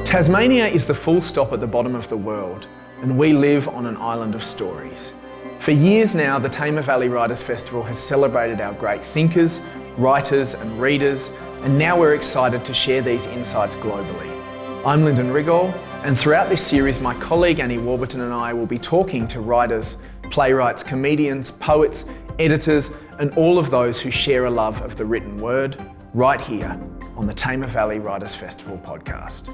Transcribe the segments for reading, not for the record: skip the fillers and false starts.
Tasmania is the full stop at the bottom of the world, and we live on an island of stories. For years now, the Tamar Valley Writers Festival has celebrated our great thinkers, writers and readers, and now we're excited to share these insights globally. I'm Lyndon Rigol, and throughout this series, my colleague Annie Warburton and I will be talking to writers, playwrights, comedians, poets, editors, and all of those who share a love of the written word, right here on the Tamar Valley Writers Festival podcast.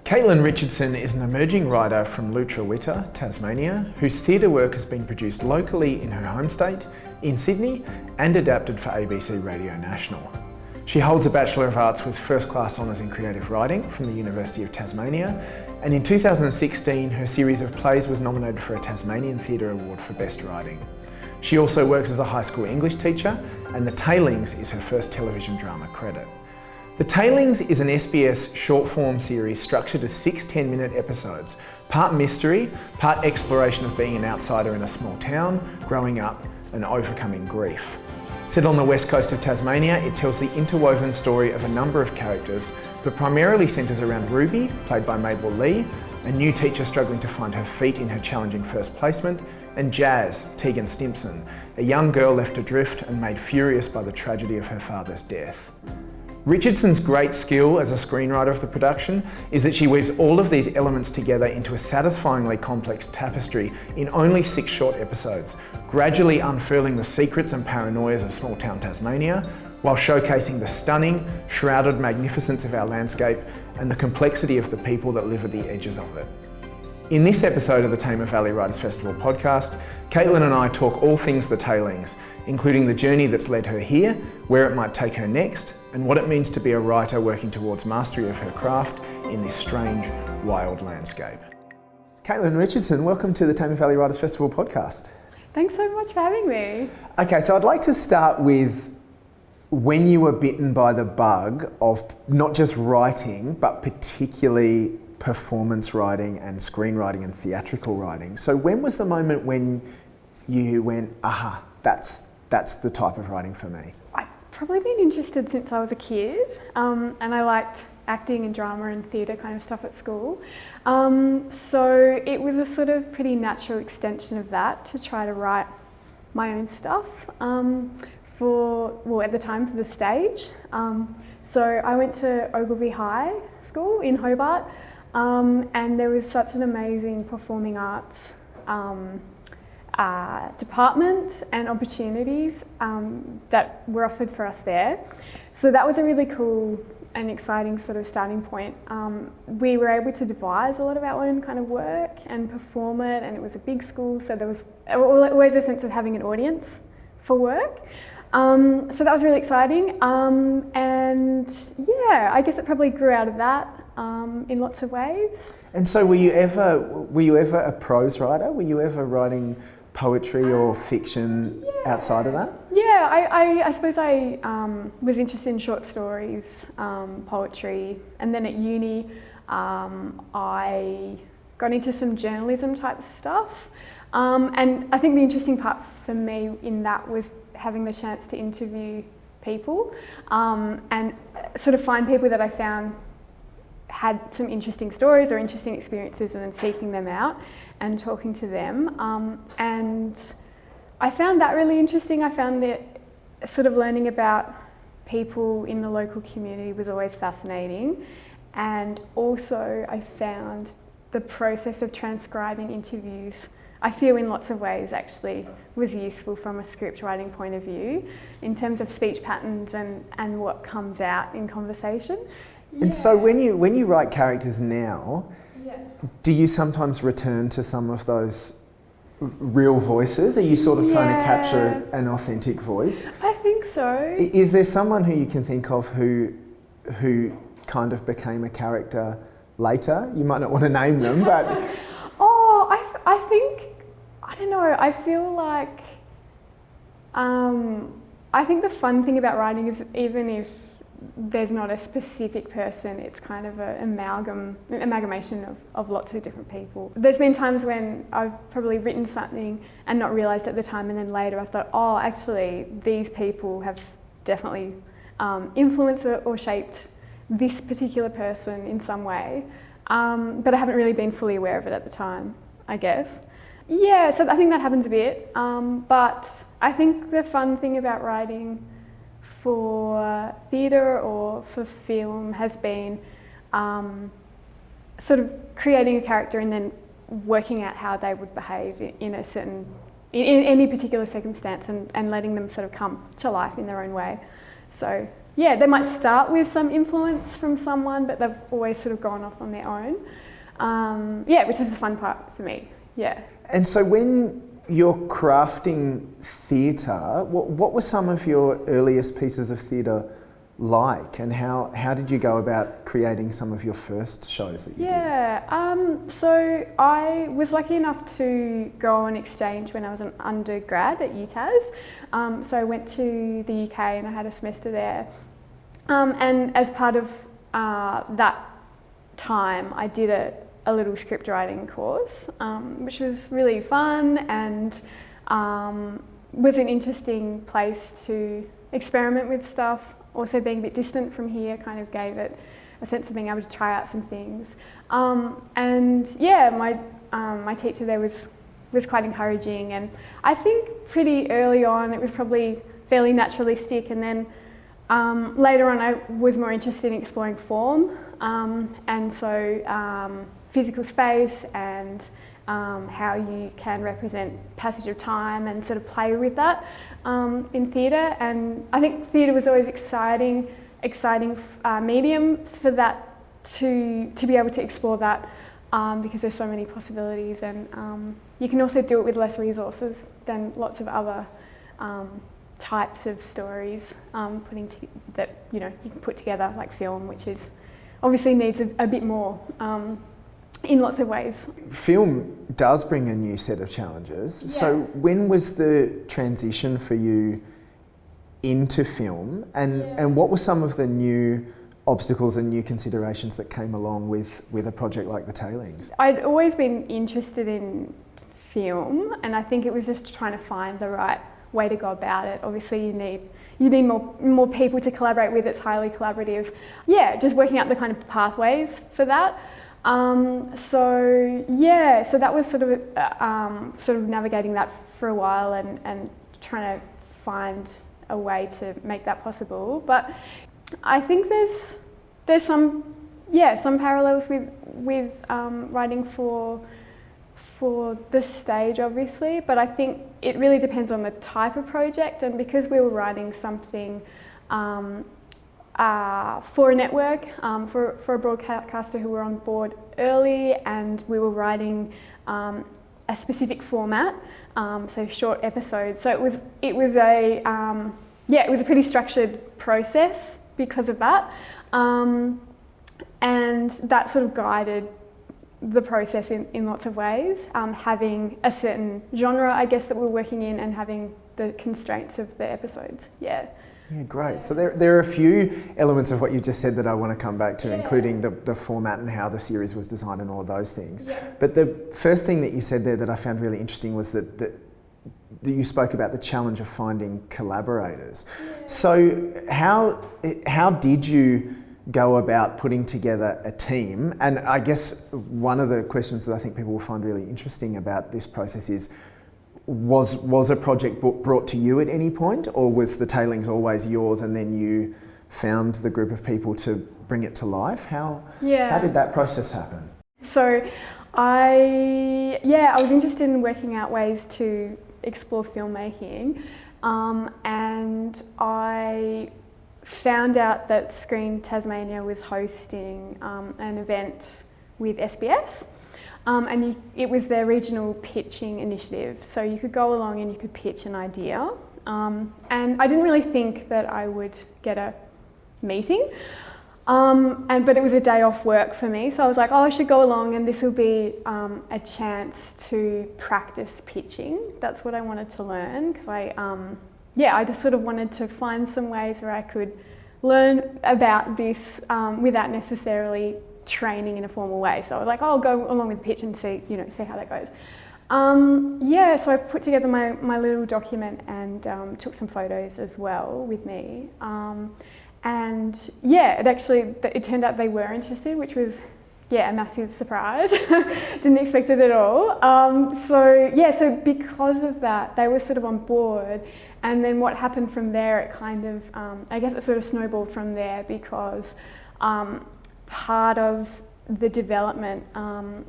Caitlyn Richardson is an emerging writer from Lutruwita, Tasmania, whose theatre work has been produced locally in her home state, in Sydney, and adapted for ABC Radio National. She holds a Bachelor of Arts with first class honours in creative writing from the University of Tasmania, and in 2016 her series of plays was nominated for a Tasmanian Theatre Award for Best Writing. She also works as a high school English teacher, and The Tailings is her first television drama credit. The Tailings is an SBS short form series structured as 6 10-minute episodes, part mystery, part exploration of being an outsider in a small town, growing up and overcoming grief. Set on the West Coast of Tasmania, it tells the interwoven story of a number of characters, but primarily centres around Ruby, played by Mabel Li, a new teacher struggling to find her feet in her challenging first placement, and Jazz, Tegan Stimson, a young girl left adrift and made furious by the tragedy of her father's death. Richardson's great skill as a screenwriter of the production is that she weaves all of these elements together into a satisfyingly complex tapestry in only 6 short episodes, gradually unfurling the secrets and paranoias of small town Tasmania, while showcasing the stunning, shrouded magnificence of our landscape and the complexity of the people that live at the edges of it. In this episode of the Tamar Valley Writers Festival podcast, Caitlyn and I talk all things The Tailings, including the journey that's led her here, where it might take her next, and what it means to be a writer working towards mastery of her craft in this strange, wild landscape. Caitlyn Richardson, welcome to the Tamar Valley Writers Festival podcast. Thanks so much for having me. Okay, so I'd like to start with when you were bitten by the bug of not just writing, but particularly performance writing and screenwriting and theatrical writing. So when was the moment when you went, aha, that's the type of writing for me? I've probably been interested since I was a kid, and I liked acting and drama and theatre kind of stuff at school. So it was a sort of pretty natural extension of that to try to write my own stuff at the time for the stage. So I went to Ogilvy High School in Hobart, and there was such an amazing performing arts department and opportunities that were offered for us there. So that was a really cool and exciting sort of starting point. We were able to devise a lot of our own kind of work and perform it, and it was a big school, so there was always a sense of having an audience for work. So that was really exciting, and yeah, I guess it probably grew out of that in lots of ways. And so were you ever a prose writer? Were you ever writing poetry or fiction outside of that? Yeah, I suppose I was interested in short stories, poetry, and then at uni I got into some journalism type stuff. And I think the interesting part for me in that was having the chance to interview people and sort of find people that I found had some interesting stories or interesting experiences, and then seeking them out and talking to them. And I found that really interesting. I found that sort of learning about people in the local community was always fascinating. And also I found the process of transcribing interviews, I feel in lots of ways actually was useful from a script writing point of view in terms of speech patterns and what comes out in conversation. And so when you write characters now, do you sometimes return to some of those real voices? Are you sort of trying to capture an authentic voice? I think so. Is there someone who you can think of who kind of became a character later? You might not want to name them, but... I think, I don't know, I feel like, I think the fun thing about writing is even if there's not a specific person, it's kind of an amalgamation of lots of different people. There's been times when I've probably written something and not realised at the time, and then later I thought, oh, actually these people have definitely influenced or shaped this particular person in some way, but I haven't really been fully aware of it at the time, I guess. Yeah, so I think that happens a bit, but I think the fun thing about writing for theatre or for film has been sort of creating a character and then working out how they would behave in a certain, in any particular circumstance, and letting them sort of come to life in their own way. So yeah, they might start with some influence from someone, but they've always sort of gone off on their own. Yeah, which is the fun part for me, yeah. And so when you're crafting theatre, what were some of your earliest pieces of theatre like, and how did you go about creating some of your first shows that you did? So I was lucky enough to go on exchange when I was an undergrad at UTAS. So I went to the UK and I had a semester there. And as part of that time, I did a little script writing course, which was really fun and was an interesting place to experiment with stuff. Also being a bit distant from here kind of gave it a sense of being able to try out some things. And yeah, my teacher there was quite encouraging, and I think pretty early on it was probably fairly naturalistic, and then later on I was more interested in exploring form, and so physical space and how you can represent passage of time and sort of play with that in theatre. And I think theatre was always exciting medium for that to be able to explore that, because there's so many possibilities, and you can also do it with less resources than lots of other types of stories that you can put together, like film, which is obviously needs a bit more in lots of ways. Film does bring a new set of challenges. Yeah. So when was the transition for you into film, and what were some of the new obstacles and new considerations that came along with a project like The Tailings? I'd always been interested in film, and I think it was just trying to find the right way to go about it. Obviously you need more people to collaborate with. It's highly collaborative. Yeah, just working out the kind of pathways for that. So that was sort of navigating that for a while and trying to find a way to make that possible. But I think there's some parallels with writing for the stage, obviously, but I think it really depends on the type of project, and because we were writing something for a network, for a broadcaster who were on board early, and we were writing a specific format, so short episodes. So it was a pretty structured process because of that, and that sort of guided the process in lots of ways, having a certain genre, I guess, that we're working in, and having the constraints of the episodes. Yeah, great. So there are a few elements of what you just said that I want to come back to, including the format and how the series was designed and all of those things. Yeah. But the first thing that you said there that I found really interesting was that you spoke about the challenge of finding collaborators. Yeah. So how did you go about putting together a team? And I guess one of the questions that I think people will find really interesting about this process is, was a project brought to you at any point, or was The Tailings always yours and then you found the group of people to bring it to life? How did that process happen? So I was interested in working out ways to explore filmmaking, and I found out that Screen Tasmania was hosting an event with SBS, and it was their regional pitching initiative. So you could go along and you could pitch an idea, and I didn't really think that I would get a meeting, but it was a day off work for me, so I was like, I should go along, and this will be a chance to practice pitching. That's what I wanted to learn, because I just sort of wanted to find some ways where I could learn about this without necessarily training in a formal way. So I was like, I'll go along with the pitch and see how that goes. So I put together my little document and took some photos as well with me. And it turned out they were interested, which was a massive surprise. Didn't expect it at all. So because of that, they were sort of on board. And then what happened from there, it kind of, it sort of snowballed from there, because part of the development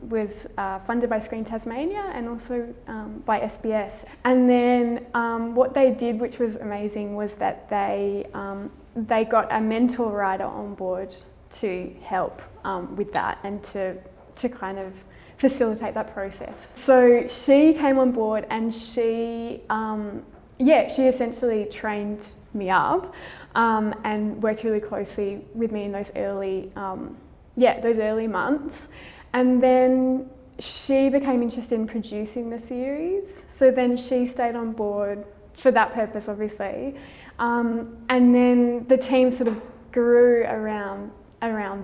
was funded by Screen Tasmania and also by SBS. And then what they did, which was amazing, was that they got a mentor writer on board to help with that and to kind of facilitate that process. So she came on board, and she essentially trained me up and worked really closely with me in those early months. And then she became interested in producing the series. So then she stayed on board for that purpose, obviously. And then the team sort of grew around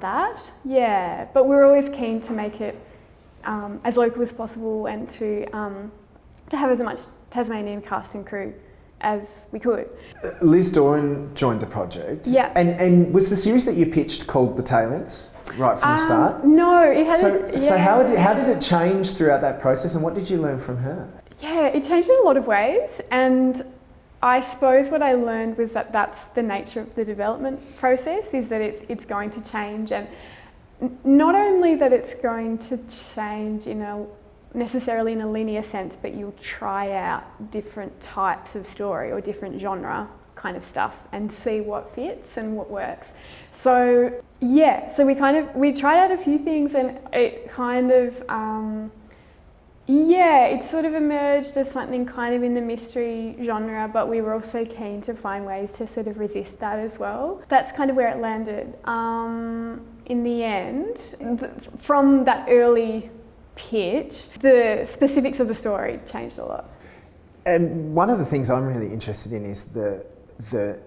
that. Yeah, but we were always keen to make it as local as possible and to have as much Tasmanian cast and crew as we could. Liz Doran joined the project. Yeah. And was the series that you pitched called The Tailings right from the start? No, it hadn't. So how did it change throughout that process, and what did you learn from her? Yeah, it changed in a lot of ways, and I suppose what I learned was that that's the nature of the development process, is that it's going to change, and not only that it's going to change necessarily in a linear sense, but you'll try out different types of story or different genre kind of stuff and see what fits and what works. So we tried out a few things, and it kind of it sort of emerged as something kind of in the mystery genre, but we were also keen to find ways to sort of resist that as well. That's kind of where it landed. In the end, from that early pitch, the specifics of the story changed a lot. And one of the things I'm really interested in is the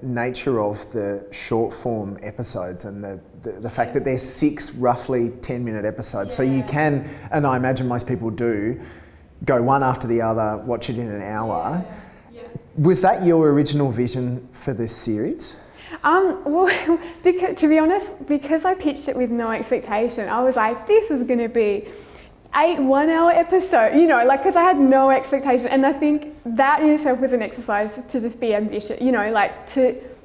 nature of the short form episodes, and the fact that there's 6 roughly 10-minute episodes. Yeah. So you can, and I imagine most people do, go one after the other, watch it in an hour. Yeah. Was that your original vision for this series? To be honest, because I pitched it with no expectation, I was like, this is going to be 8 one-hour episodes, because I had no expectation. And I think that in itself was an exercise to just be ambitious,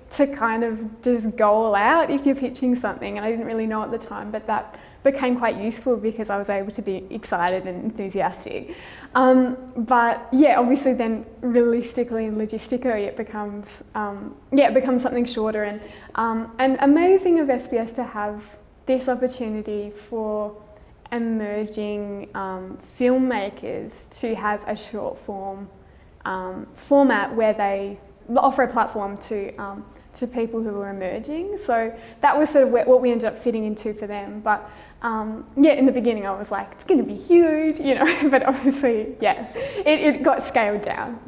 to kind of just go all out if you're pitching something. And I didn't really know at the time, but that became quite useful because I was able to be excited and enthusiastic. But yeah, obviously then realistically and logistically it becomes something shorter, and amazing of SBS to have this opportunity for emerging filmmakers to have a short form format where they offer a platform to people who are emerging. So that was sort of what we ended up fitting into for them. But in the beginning I was like, it's going to be huge, but obviously, it got scaled down,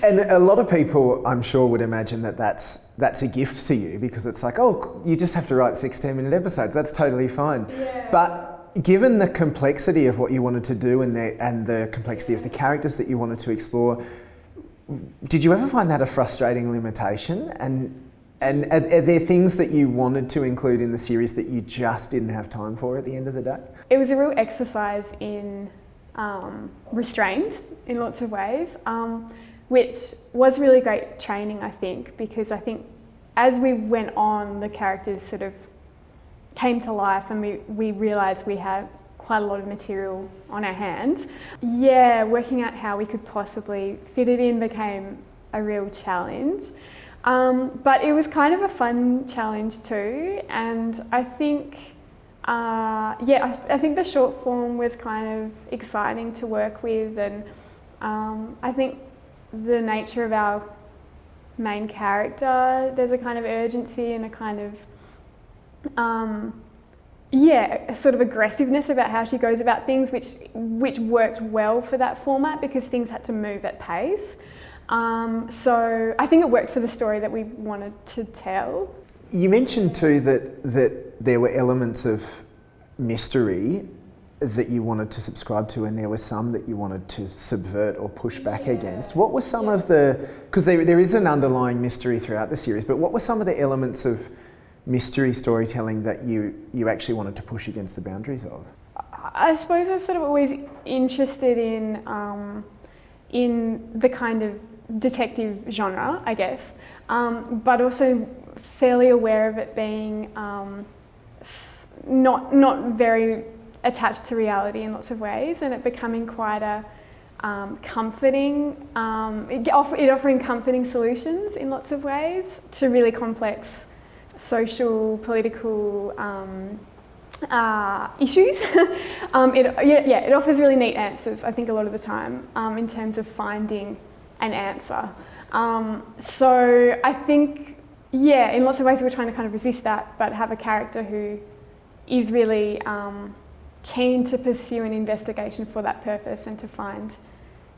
And a lot of people, I'm sure, would imagine that that's a gift to you, because it's like, oh, you just have to write 6 10-minute episodes, that's totally fine. Yeah. But given the complexity of what you wanted to do and the complexity of the characters that you wanted to explore, did you ever find that a frustrating limitation? And are there things that you wanted to include in the series that you just didn't have time for at the end of the day? It was a real exercise in restraint in lots of ways, which was really great training, I think, because I think as we went on, the characters sort of came to life, and we realised we had quite a lot of material on our hands. Yeah, working out how we could possibly fit it in became a real challenge. But it was kind of a fun challenge too, and I think I think the short form was kind of exciting to work with, and I think the nature of our main character, there's a kind of urgency and a kind of a sort of aggressiveness about how she goes about things, which worked well for that format because things had to move at pace. So I think it worked for the story that we wanted to tell. You mentioned too that there were elements of mystery. that you wanted to subscribe to, and there were some that you wanted to subvert or push back against. What were some of the, because there is an underlying mystery throughout the series, but what were some of the elements of mystery storytelling that you actually wanted to push against the boundaries of? I suppose I was sort of always interested in the kind of detective genre, I guess, but also fairly aware of it being not very attached to reality in lots of ways, and it becoming quite a comforting, it offering comforting solutions in lots of ways to really complex social, political issues. It offers really neat answers, I think, a lot of the time, in terms of finding an answer. So I think, in lots of ways we're trying to kind of resist that, but have a character who is really keen to pursue an investigation for that purpose and to find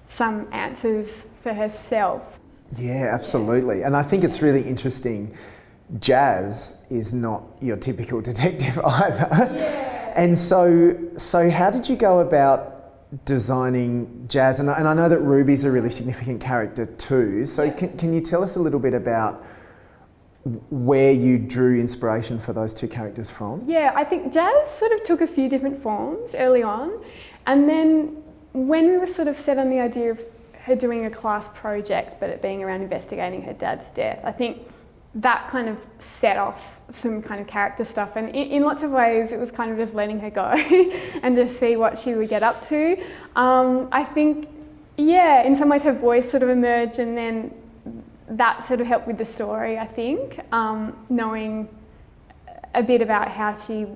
some answers for herself. Yeah, absolutely. And I think it's really interesting. Jazz is not your typical detective either. Yeah. And so how did you go about designing Jazz? And I know that Ruby's a really significant character too. So can you tell us a little bit about where you drew inspiration for those two characters from? Yeah, I think Jazz sort of took a few different forms early on, and then when we were sort of set on the idea of her doing a class project, but it being around investigating her dad's death, I think that kind of set off some kind of character stuff, and in lots of ways it was kind of just letting her go and just see what she would get up to. I think, in some ways her voice sort of emerged, and then that sort of helped with the story, I think, knowing a bit about how she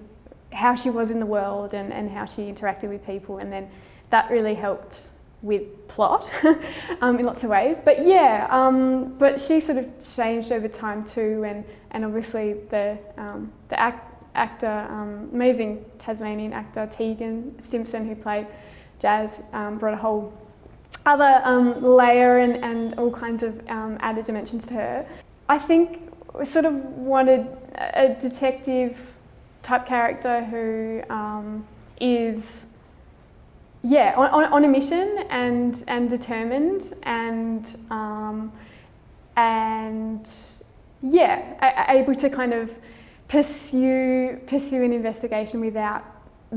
was in the world and how she interacted with people, and then that really helped with plot in lots of ways. But but she sort of changed over time too, and obviously the actor, amazing Tasmanian actor Tegan Stimson, who played Jazz, brought a whole other layer and all kinds of added dimensions to her. I think we sort of wanted a detective type character who is on a mission and determined and able to kind of pursue an investigation without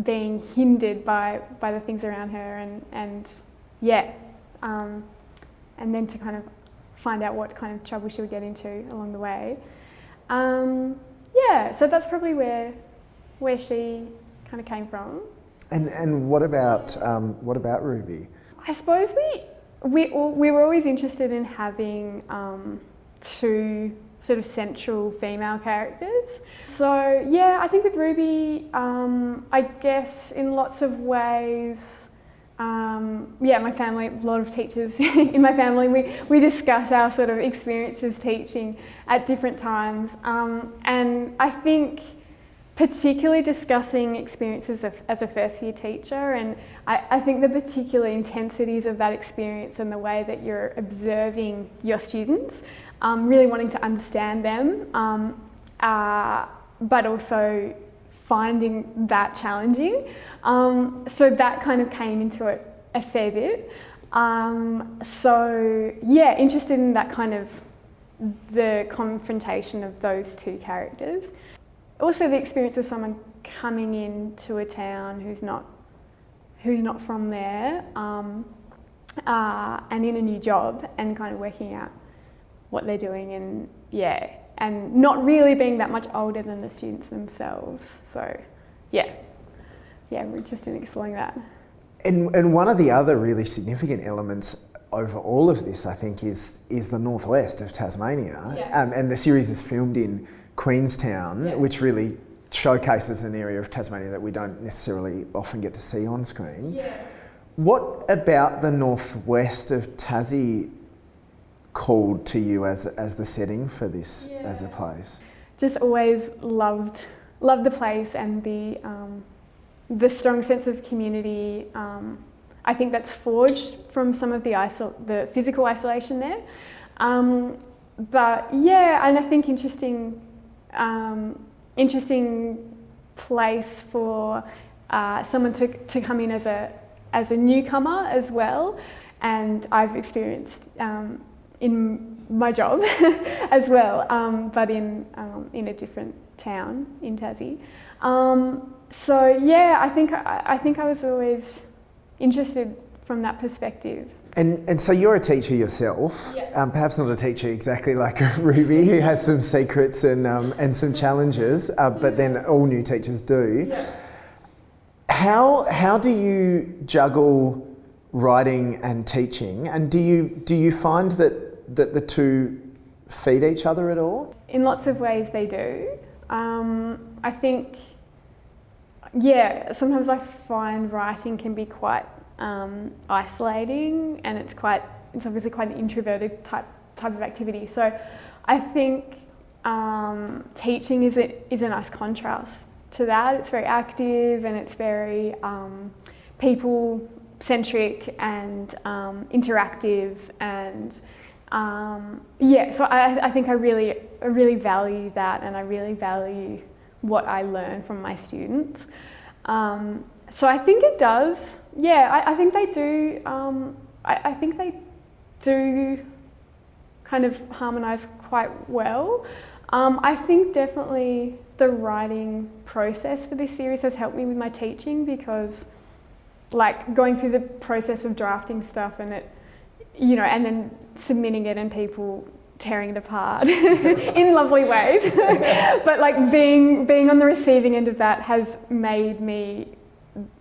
being hindered by the things around her, and then to kind of find out what kind of trouble she would get into along the way. So that's probably where she kind of came from. And what about Ruby? I suppose we were always interested in having two sort of central female characters. So I think with Ruby, I guess in lots of ways, my family, a lot of teachers in my family, we discuss our sort of experiences teaching at different times, and I think particularly discussing experiences as a first year teacher, and I think the particular intensities of that experience and the way that you're observing your students, really wanting to understand them, but also finding that challenging. So that kind of came into it a fair bit. Interested in that kind of the confrontation of those two characters. Also the experience of someone coming into a town who's not from there, and in a new job and kind of working out what they're doing, and not really being that much older than the students themselves. So we're interested in exploring that. And one of the other really significant elements over all of this, I think, is the northwest of Tasmania. And the series is filmed in Queenstown, which really showcases an area of Tasmania that we don't necessarily often get to see on screen. What about the northwest of Tassie called to you as the setting for this as a place? Just always loved the place and the strong sense of community. I think that's forged from some of the physical isolation there. And I think interesting place for someone to come in as a newcomer as well, and I've experienced in my job as well, but in a different town in Tassie. So yeah, I think I was always interested from that perspective. And so you're a teacher yourself, Yeah. Perhaps not a teacher exactly like Ruby, who has some secrets and some challenges, but then all new teachers do. Yeah. How do you juggle writing and teaching, and do you find that the two feed each other at all? In lots of ways they do. I think, yeah, sometimes I find writing can be quite isolating, and it's obviously quite an introverted type of activity. So I think teaching is a nice contrast to that. It's very active and it's very people-centric and interactive, and so I think I really value that, and I really value what I learn from my students. So I think it does. Yeah, I think they do. I think they do kind of harmonise quite well. I think definitely the writing process for this series has helped me with my teaching, because like going through the process of drafting stuff and it, and then submitting it and people tearing it apart in lovely ways. But like being on the receiving end of that has made me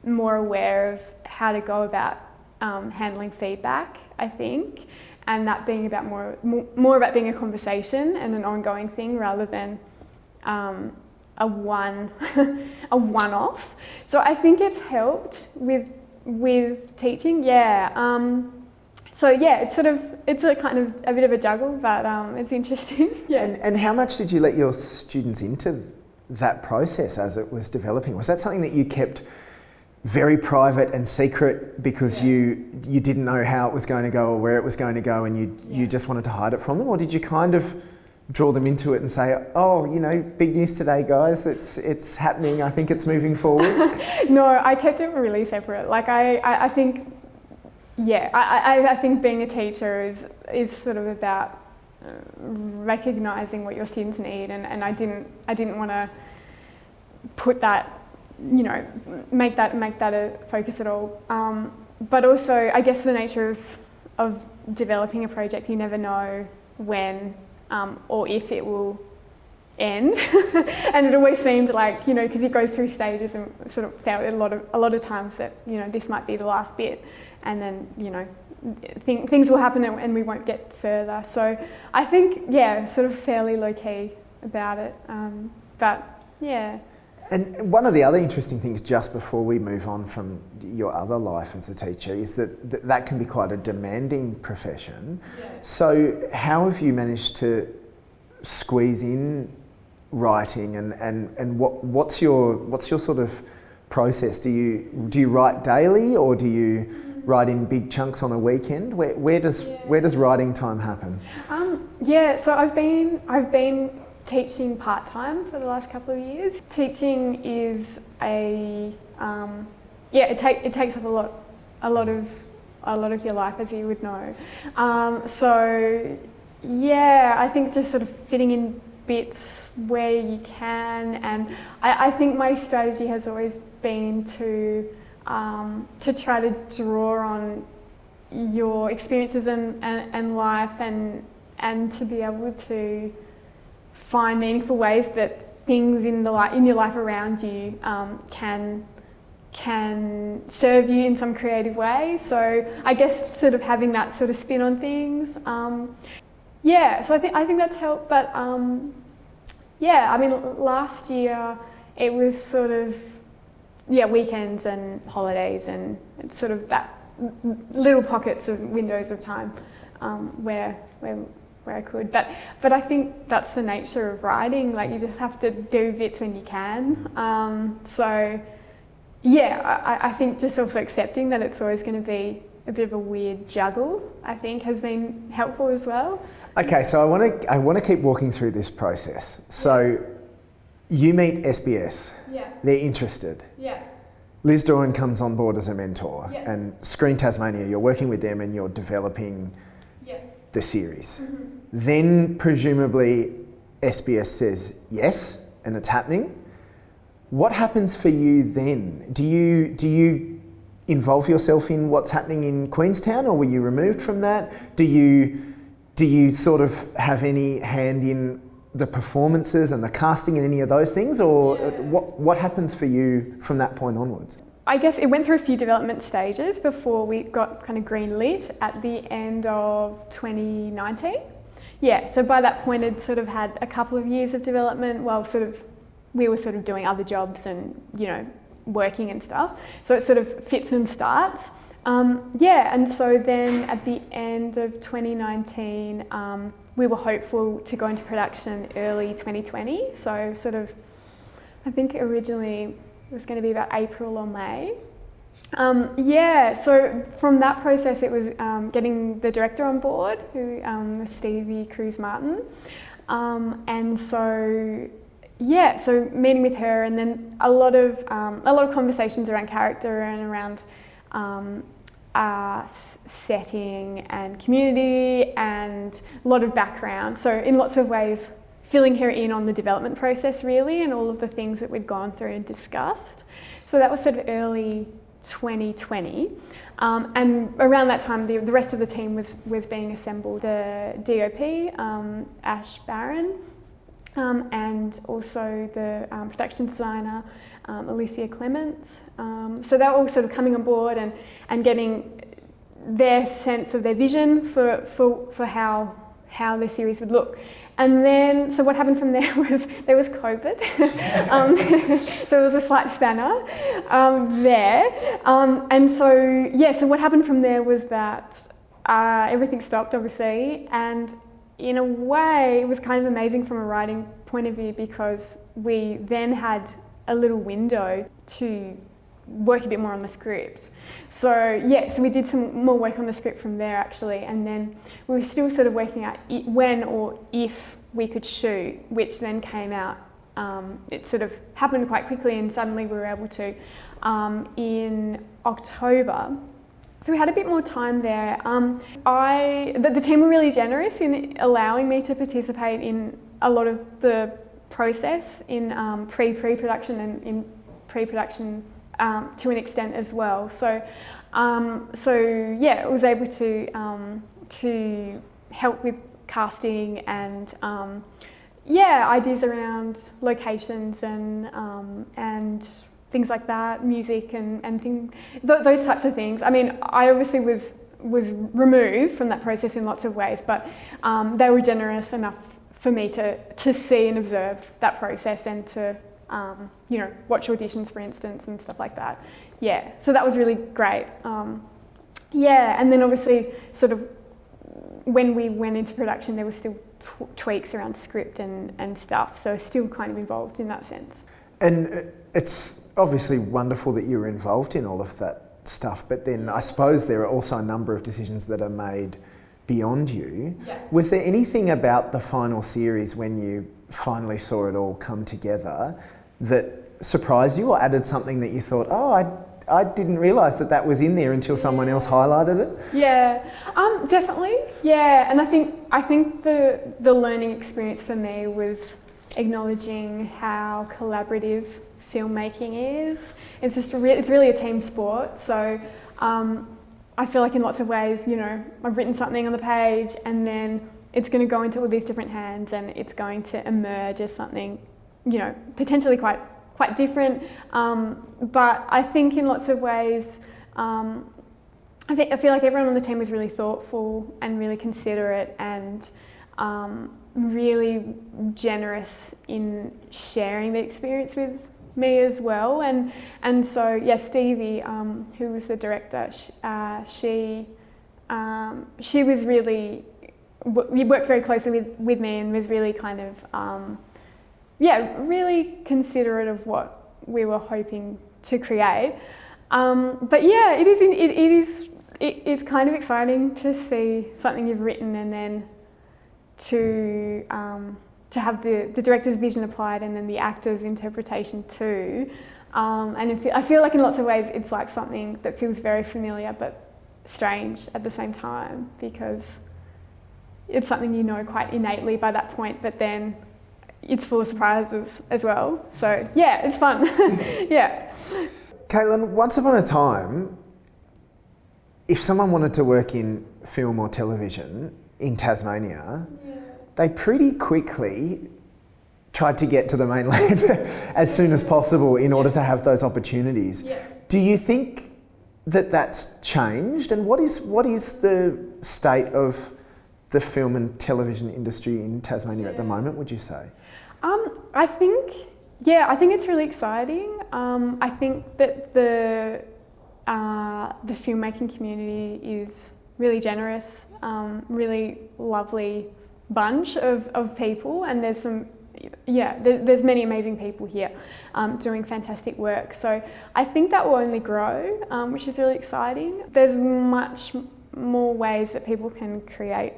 more aware of how to go about handling feedback, I think, and that being about more about being a conversation and an ongoing thing rather than a one-off. So I think it's helped with teaching. Yeah. So yeah, it's a kind of a bit of a juggle, but it's interesting. Yeah. And how much did you let your students into that process as it was developing? Was that something that you kept very private and secret because you didn't know how it was going to go or where it was going to go, and you just wanted to hide it from them? Or did you kind of draw them into it and say, oh, big news today, guys, it's happening, I think it's moving forward? No, I kept it really separate. Like I think, I think being a teacher is sort of about recognising what your students need, and I didn't want to put that, make that a focus at all. But also, I guess the nature of developing a project, you never know when or if it will end. And it always seemed like, because it goes through stages, and sort of felt a lot of times that, this might be the last bit, and then, things will happen and we won't get further. So I think, sort of fairly low key about it. But yeah. And one of the other interesting things, just before we move on from your other life as a teacher, is that can be quite a demanding profession. Yeah. So how have you managed to squeeze in writing, and what's your sort of process? Do you write daily, or do you write in big chunks on a weekend? Where does writing time happen? So I've been teaching part-time for the last couple of years. Teaching is it takes up a lot of your life, as you would know. So yeah, I think just sort of fitting in bits where you can, and I think my strategy has always been to try to draw on your experiences and life, and to be able to find meaningful ways that things in your life around you can serve you in some creative way. So I guess sort of having that sort of spin on things. So I think that's helped. But last year it was sort of weekends and holidays, and it's sort of that little pockets of windows of time where I could, but I think that's the nature of writing. Like, you just have to do bits when you can. I think just also accepting that it's always going to be a bit of a weird juggle, I think, has been helpful as well. Okay, so I want to keep walking through this process. So you meet SBS. Yeah. They're interested. Yeah. Liz Doran comes on board as a mentor, Yeah. and Screen Tasmania, you're working with them and you're developing Yeah. the series. Then presumably SBS says yes, and it's happening. What happens for you then? Do you involve yourself in what's happening in Queenstown, or were you removed from that? Do you sort of have any hand in the performances and the casting and any of those things, or what happens for you from that point onwards? I guess it went through a few development stages before we got kind of green lit at the end of 2019. Yeah, so by that point I'd sort of had a couple of years of development while we were sort of doing other jobs and, you know, working and stuff. So it sort of fits and starts. And so then at the end of 2019, we were hopeful to go into production early 2020. So sort of, I think originally it was going to be about April or May. So from that process it was getting the director on board, who was Stevie Cruz-Martin. So meeting with her, and then a lot of conversations around character and around setting and community and a lot of background. So in lots of ways, filling her in on the development process really, and all of the things that we'd gone through and discussed. So that was sort of early 2020. And around that time, the rest of the team was being assembled. The DOP, Ash Barron, and also the production designer, Alicia Clements. So they were all sort of coming on board and getting their sense of their vision for how the series would look. And then, so what happened from there was COVID. So there was a slight spanner there. So what happened from there was that everything stopped, obviously, and in a way, it was kind of amazing from a writing point of view, because we then had a little window to work a bit more on the script. So we did some more work on the script from there actually, and then we were still sort of working out when or if we could shoot, which then came out. It sort of happened quite quickly, and suddenly we were able to in October. So we had a bit more time there. The team were really generous in allowing me to participate in a lot of the process in pre-production and in pre-production to an extent as well. So I was able to help with casting and ideas around locations and things like that, music and those types of things. I mean, I obviously was removed from that process in lots of ways, but they were generous enough for me to see and observe that process and to watch auditions, for instance, and stuff like that. Yeah, so that was really great. And then obviously sort of when we went into production, there were still tweaks around script and stuff, so still kind of involved in that sense. And it's obviously wonderful that you were involved in all of that stuff, but then I suppose there are also a number of decisions that are made beyond you. Yeah. Was there anything about the final series when you finally saw it all come together that surprised you or added something that you thought, I didn't realise that was in there until someone else highlighted it? Yeah, definitely. Yeah, and I think the learning experience for me was acknowledging how collaborative filmmaking is. It's really a team sport. So I feel like in lots of ways, I've written something on the page and then it's going to go into all these different hands and it's going to emerge as something, potentially quite different. But I think in lots of ways, I feel like everyone on the team was really thoughtful and really considerate and really generous in sharing the experience with me as well. And so, Stevie, who was the director, she was really, worked very closely with me and was really kind of, really considerate of what we were hoping to create. It's kind of exciting to see something you've written and then to have the director's vision applied and then the actor's interpretation too. And I feel like in lots of ways it's like something that feels very familiar but strange at the same time, because it's something you know quite innately by that point, but then it's full of surprises as well. So yeah, it's fun. Yeah. Caitlyn, once upon a time, if someone wanted to work in film or television in Tasmania, they pretty quickly tried to get to the mainland as soon as possible in order to have those opportunities. Yeah. Do you think that that's changed? And what is the state of the film and television industry in Tasmania at the moment, would you say? I think it's really exciting. I think that the filmmaking community is really generous, really lovely bunch of people, and there's many amazing people here doing fantastic work. So I think that will only grow, which is really exciting. There's much more ways that people can create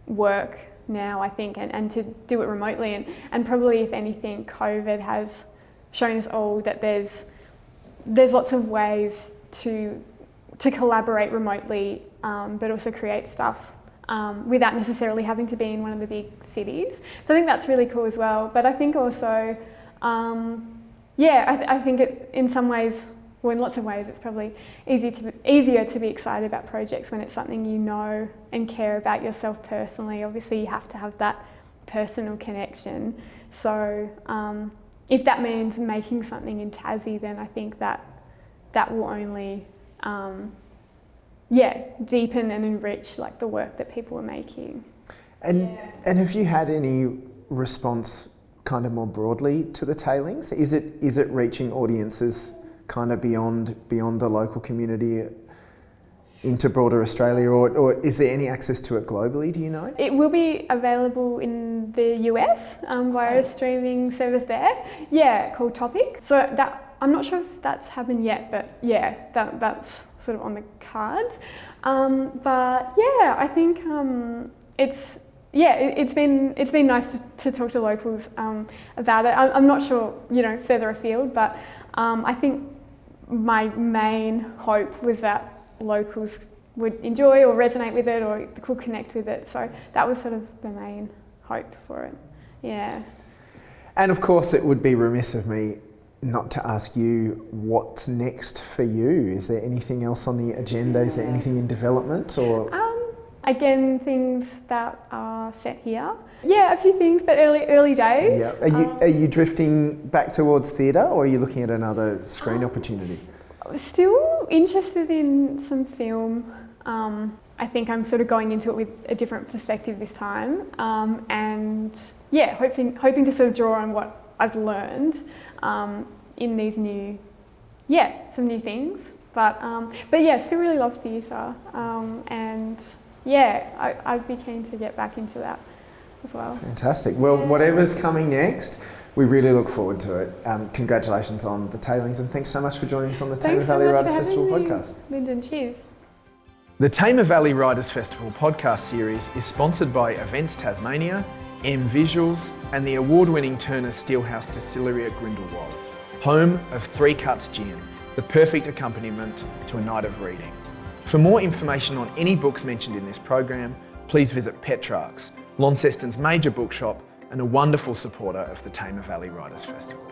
work now, I think, and to do it remotely, and probably, if anything, COVID has shown us all that there's lots of ways to collaborate remotely, but also create stuff without necessarily having to be in one of the big cities. So I think that's really cool as well. But I think also, I think it, in some ways, well, in lots of ways, it's probably easier to be excited about projects when it's something you know and care about yourself personally. Obviously, you have to have that personal connection. So if that means making something in Tassie, then I think that will only deepen and enrich like the work that people are making. And have you had any response kind of more broadly to the Tailings? Is it reaching audiences kind of beyond the local community into broader Australia, or is there any access to it globally, do you know? It will be available in the US via a streaming service there, called Topic. So that, I'm not sure if that's happened yet, but that's sort of on the cards. But yeah, I think it's been nice to talk to locals about it. I'm not sure, further afield, but I think my main hope was that locals would enjoy or resonate with it or could connect with it. So that was sort of the main hope for it. Yeah. And of course, it would be remiss of me not to ask you what's next for you. Is there anything else on the agenda? Is there anything in development, or? Again, things that are set here. Yeah, a few things, but early days. Yeah. Are you drifting back towards theatre, or are you looking at another screen opportunity? Still interested in some film. I think I'm sort of going into it with a different perspective this time, and hoping to sort of draw on what I've learned in these new things. But still really love theatre, and I'd be keen to get back into that as well. Fantastic. Well, whatever's coming next, we really look forward to it. Congratulations on the Tailings, and thanks so much for joining us on the Tamar Valley Writers Festival podcast. Lyndon, cheers. The Tamar Valley Writers Festival podcast series is sponsored by Events Tasmania, M Visuals, and the award-winning Turner Steelhouse Distillery at Grindelwald, home of Three Cuts Gin, the perfect accompaniment to a night of reading. For more information on any books mentioned in this program, please visit Petrarch's, Launceston's major bookshop and a wonderful supporter of the Tamar Valley Writers Festival.